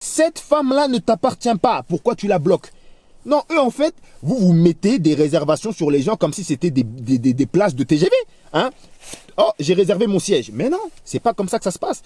Cette femme-là ne t'appartient pas. Pourquoi tu la bloques? Non, eux, en fait, vous mettez des réservations sur les gens comme si c'était des places de TGV. Hein? Oh, j'ai réservé mon siège. Mais non, c'est pas comme ça que ça se passe.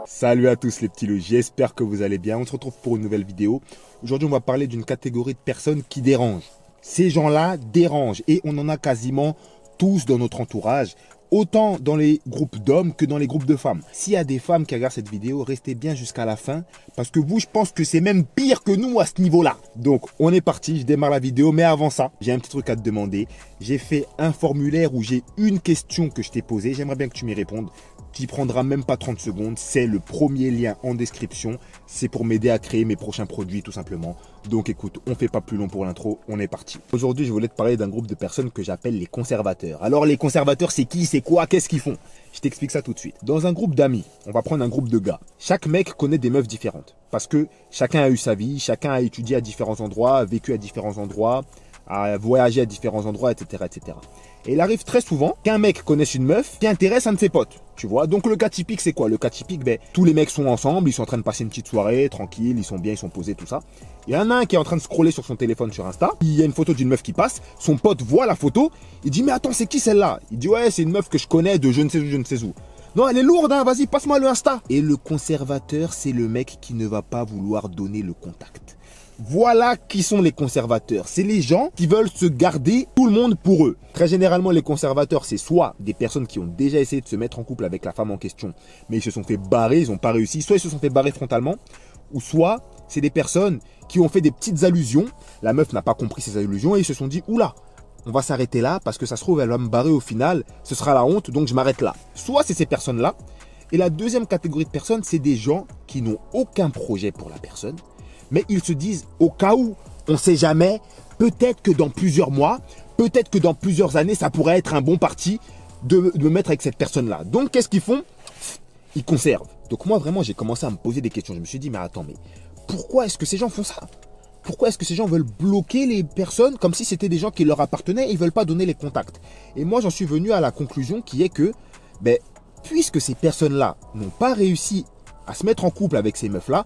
Salut à tous les petits loups, j'espère que vous allez bien. On se retrouve pour une nouvelle vidéo. Aujourd'hui, on va parler d'une catégorie de personnes qui dérangent. Ces gens-là dérangent et on en a quasiment tous dans notre entourage. Autant dans les groupes d'hommes que dans les groupes de femmes. S'il y a des femmes qui regardent cette vidéo, restez bien jusqu'à la fin. Parce que vous, je pense que c'est même pire que nous à ce niveau-là. Donc, on est parti, je démarre la vidéo. Mais avant ça, j'ai un petit truc à te demander. J'ai fait un formulaire où j'ai une question que je t'ai posée. J'aimerais bien que tu m'y répondes. Qui prendra même pas 30 secondes. C'est le premier lien en description. C'est pour m'aider à créer mes prochains produits tout simplement. Donc écoute, on fait pas plus long pour l'intro, on est parti. Aujourd'hui, je voulais te parler d'un groupe de personnes que j'appelle les conservateurs. Alors les conservateurs, c'est qui, c'est quoi, qu'est-ce qu'ils font? Je t'explique ça tout de suite. Dans un groupe d'amis, on va prendre un groupe de gars. Chaque mec connaît des meufs différentes. Parce que chacun a eu sa vie, chacun a étudié à différents endroits, a vécu à différents endroits, a voyagé à différents endroits, etc., etc. Et il arrive très souvent qu'un mec connaisse une meuf qui intéresse un de ses potes, tu vois. Donc le cas typique, c'est quoi? Le cas typique, tous les mecs sont ensemble, ils sont en train de passer une petite soirée, tranquille, ils sont bien, ils sont posés, tout ça. Il y en a un qui est en train de scroller sur son téléphone sur Insta, il y a une photo d'une meuf qui passe, son pote voit la photo, il dit « Mais attends, c'est qui celle-là ?» Il dit « Ouais, c'est une meuf que je connais de je ne sais où, je ne sais où. » Non, elle est lourde, hein, vas-y, passe-moi le Insta. Et le conservateur, c'est le mec qui ne va pas vouloir donner le contact. Voilà qui sont les conservateurs. C'est les gens qui veulent se garder tout le monde pour eux. Très généralement, les conservateurs, c'est soit des personnes qui ont déjà essayé de se mettre en couple avec la femme en question, mais ils se sont fait barrer, ils n'ont pas réussi. Soit ils se sont fait barrer frontalement, ou soit c'est des personnes qui ont fait des petites allusions. La meuf n'a pas compris ces allusions et ils se sont dit « Oula, on va s'arrêter là parce que ça se trouve, elle va me barrer au final. Ce sera la honte, donc je m'arrête là. » Soit c'est ces personnes-là. Et la deuxième catégorie de personnes, c'est des gens qui n'ont aucun projet pour la personne. Mais ils se disent, au cas où, on ne sait jamais, peut-être que dans plusieurs mois, peut-être que dans plusieurs années, ça pourrait être un bon parti de me mettre avec cette personne-là. Donc, qu'est-ce qu'ils font? Ils conservent. Donc moi, vraiment, j'ai commencé à me poser des questions. Je me suis dit, mais attends, mais pourquoi est-ce que ces gens font ça? Pourquoi est-ce que ces gens veulent bloquer les personnes comme si c'était des gens qui leur appartenaient et ils ne veulent pas donner les contacts? Et moi, j'en suis venu à la conclusion qui est que, puisque ces personnes-là n'ont pas réussi à se mettre en couple avec ces meufs-là,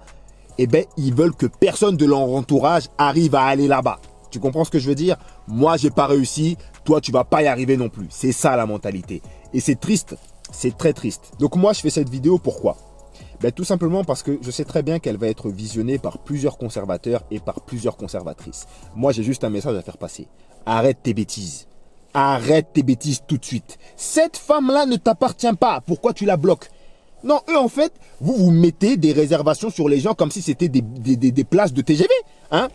ils veulent que personne de leur entourage arrive à aller là-bas. Tu comprends ce que je veux dire? Moi, j'ai pas réussi, toi, tu vas pas y arriver non plus. C'est ça la mentalité. Et c'est triste, c'est très triste. Donc moi, je fais cette vidéo, pourquoi? Tout simplement parce que je sais très bien qu'elle va être visionnée par plusieurs conservateurs et par plusieurs conservatrices. Moi, j'ai juste un message à faire passer. Arrête tes bêtises. Arrête tes bêtises tout de suite. Cette femme-là ne t'appartient pas. Pourquoi tu la bloques? Non, eux, en fait, vous mettez des réservations sur les gens comme si c'était des places de TGV. Hein?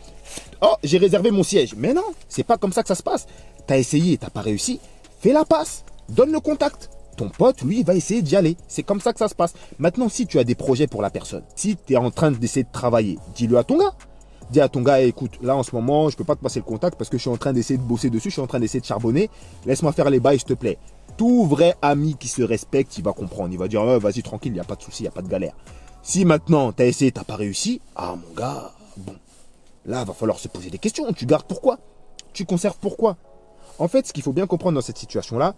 Oh, j'ai réservé mon siège. Mais non, c'est pas comme ça que ça se passe. T'as essayé et t'as pas réussi. Fais la passe. Donne le contact. Ton pote, lui, va essayer d'y aller. C'est comme ça que ça se passe. Maintenant, si tu as des projets pour la personne, si tu es en train d'essayer de travailler, dis-le à ton gars. Dis à ton gars, écoute, là, en ce moment, je peux pas te passer le contact parce que je suis en train d'essayer de bosser dessus, je suis en train d'essayer de charbonner. Laisse-moi faire les bails, s'il te plaît. Tout vrai ami qui se respecte, il va comprendre. Il va dire, vas-y, tranquille, il n'y a pas de souci, il n'y a pas de galère. Si maintenant, tu as essayé, tu n'as pas réussi, ah mon gars, bon, là, il va falloir se poser des questions. Tu gardes pourquoi? Tu conserves pourquoi? En fait, ce qu'il faut bien comprendre dans cette situation-là,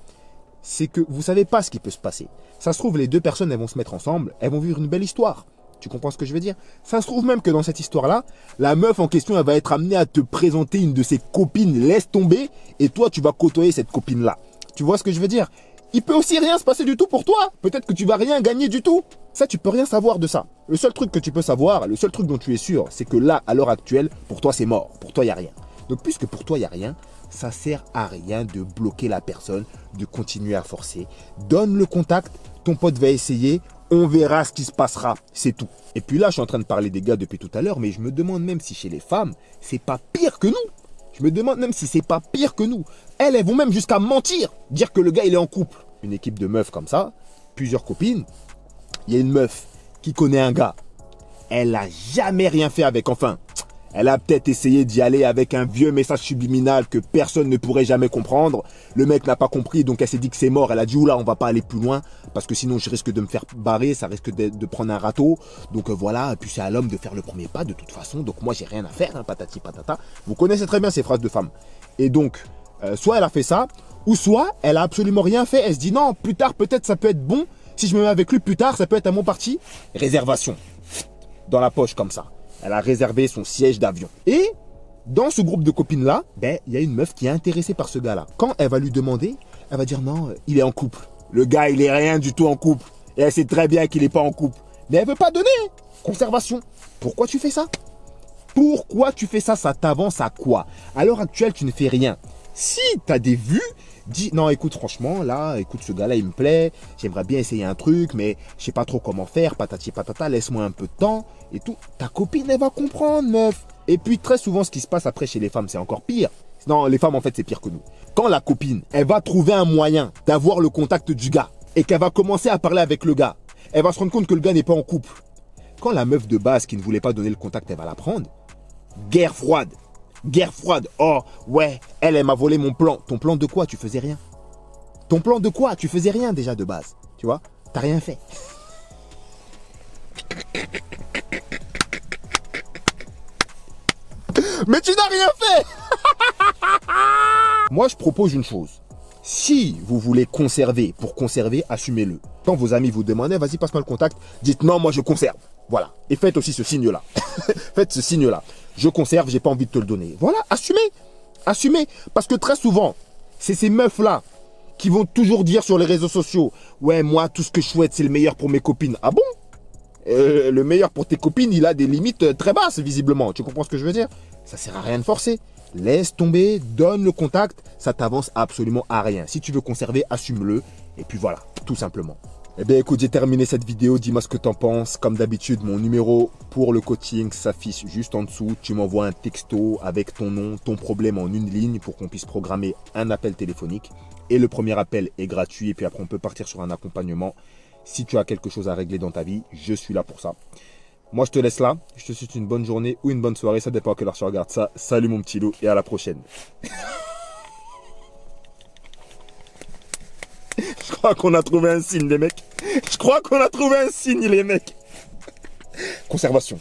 c'est que vous ne savez pas ce qui peut se passer. Ça se trouve, les deux personnes, elles vont se mettre ensemble, elles vont vivre une belle histoire. Tu comprends ce que je veux dire? Ça se trouve même que dans cette histoire-là, la meuf en question, elle va être amenée à te présenter une de ses copines, laisse tomber, et toi, tu vas côtoyer cette copine-là. Tu vois ce que je veux dire? Il peut aussi rien se passer du tout pour toi. Peut-être que tu vas rien gagner du tout. Ça, tu peux rien savoir de ça. Le seul truc que tu peux savoir, le seul truc dont tu es sûr, c'est que là, à l'heure actuelle, pour toi, c'est mort. Pour toi, il n'y a rien. Donc, puisque pour toi, il n'y a rien, ça sert à rien de bloquer la personne, de continuer à forcer. Donne le contact, ton pote va essayer, on verra ce qui se passera. C'est tout. Et puis là, je suis en train de parler des gars depuis tout à l'heure, mais je me demande même si chez les femmes, c'est pas pire que nous. Je me demande même si c'est pas pire que nous. Elles vont même jusqu'à mentir, dire que le gars il est en couple. Une équipe de meufs comme ça, plusieurs copines. Il y a une meuf qui connaît un gars. Elle n'a jamais rien fait avec, enfin. Elle a peut-être essayé d'y aller avec un vieux message subliminal que personne ne pourrait jamais comprendre. Le mec n'a pas compris, donc elle s'est dit que c'est mort. Elle a dit, oula, on va pas aller plus loin, parce que sinon je risque de me faire barrer, ça risque de prendre un râteau. Donc voilà, et puis c'est à l'homme de faire le premier pas de toute façon. Donc moi j'ai rien à faire, hein, patati patata. Vous connaissez très bien ces phrases de femmes. Et donc, soit elle a fait ça, ou soit elle a absolument rien fait. Elle se dit, non, plus tard peut-être ça peut être bon Si je me mets avec lui plus tard, ça peut être à mon parti. Réservation. Dans la poche comme ça. Elle a réservé son siège d'avion. Et dans ce groupe de copines-là, ben, il y a une meuf qui est intéressée par ce gars-là. Quand elle va lui demander, elle va dire non, il est en couple. Le gars, il est rien du tout en couple. Et elle sait très bien qu'il n'est pas en couple. Mais elle veut pas donner. Conservation. Pourquoi tu fais ça? Pourquoi tu fais ça? Ça t'avance à quoi? À l'heure actuelle, tu ne fais rien. Si tu as des vues, dis non, écoute, franchement, là, écoute, ce gars-là, il me plaît. J'aimerais bien essayer un truc, mais je sais pas trop comment faire. Patati patata, laisse-moi un peu de temps et tout. Ta copine, elle va comprendre, meuf. Et puis, très souvent, ce qui se passe après chez les femmes, c'est encore pire. Non, les femmes, en fait, c'est pire que nous. Quand la copine, elle va trouver un moyen d'avoir le contact du gars et qu'elle va commencer à parler avec le gars, elle va se rendre compte que le gars n'est pas en couple. Quand la meuf de base qui ne voulait pas donner le contact, elle va la prendre. Guerre froide. Guerre froide. Oh, ouais, elle m'a volé mon plan. Ton plan de quoi? Tu faisais rien. Ton plan de quoi? Tu faisais rien déjà de base. Tu vois? T'as rien fait. Mais tu n'as rien fait. Moi, je propose une chose. Si vous voulez conserver, pour conserver, assumez-le. Quand vos amis vous demandent, vas-y, passe-moi le contact, dites non, moi je conserve. Voilà. Et faites aussi ce signe-là. Faites ce signe-là. Je conserve, j'ai pas envie de te le donner. Voilà, assumez. Assumez. Parce que très souvent, c'est ces meufs-là qui vont toujours dire sur les réseaux sociaux, ouais, moi, tout ce que je souhaite, c'est le meilleur pour mes copines. Ah bon? Le meilleur pour tes copines, il a des limites très basses, visiblement. Tu comprends ce que je veux dire? Ça sert à rien de forcer. Laisse tomber, donne le contact, ça t'avance absolument à rien. Si tu veux conserver, assume-le. Et puis voilà, tout simplement. Eh bien écoute, j'ai terminé cette vidéo, dis-moi ce que t'en penses. Comme d'habitude, mon numéro pour le coaching s'affiche juste en dessous. Tu m'envoies un texto avec ton nom, ton problème en une ligne pour qu'on puisse programmer un appel téléphonique. Et le premier appel est gratuit et puis après on peut partir sur un accompagnement. Si tu as quelque chose à régler dans ta vie, je suis là pour ça. Moi je te laisse là, je te souhaite une bonne journée ou une bonne soirée, ça dépend à quelle heure tu regardes ça. Salut mon petit loup et à la prochaine. Je crois qu'on a trouvé un signe les mecs. Je crois qu'on a trouvé un signe les mecs. Conservation.